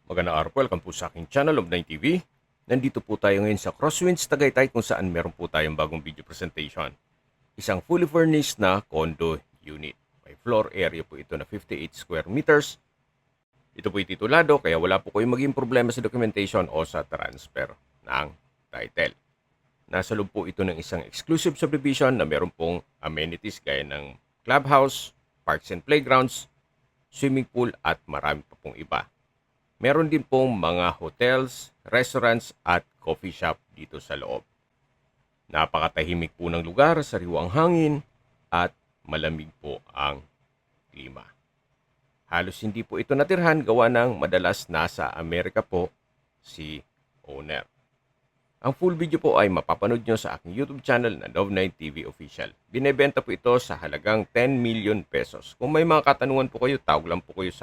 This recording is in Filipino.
Magandang araw po, welcome po sa aking channel of 9TV. Nandito po tayo ngayon sa Crosswinds Tagaytay kung saan meron po tayong bagong video presentation. Isang fully furnished na condo unit. May floor area po ito na 58 square meters. Ito po titulado kaya wala po kayong maging problema sa documentation o sa transfer ng title. Nasa loob po ito ng isang exclusive subdivision na meron pong amenities gaya ng clubhouse, parks and playgrounds, swimming pool at marami pa pong iba. Meron din pong mga hotels, restaurants at coffee shop dito sa loob. Napakatahimik po ng lugar, sariwang hangin at malamig po ang klima. Halos hindi po ito natirhan gawa ng madalas nasa Amerika po si owner. Ang full video po ay mapapanood nyo sa aking YouTube channel na Love9 TV Official. Binebenta po ito sa halagang 10 million pesos. Kung may mga katanungan po kayo, tawag lang po kayo sa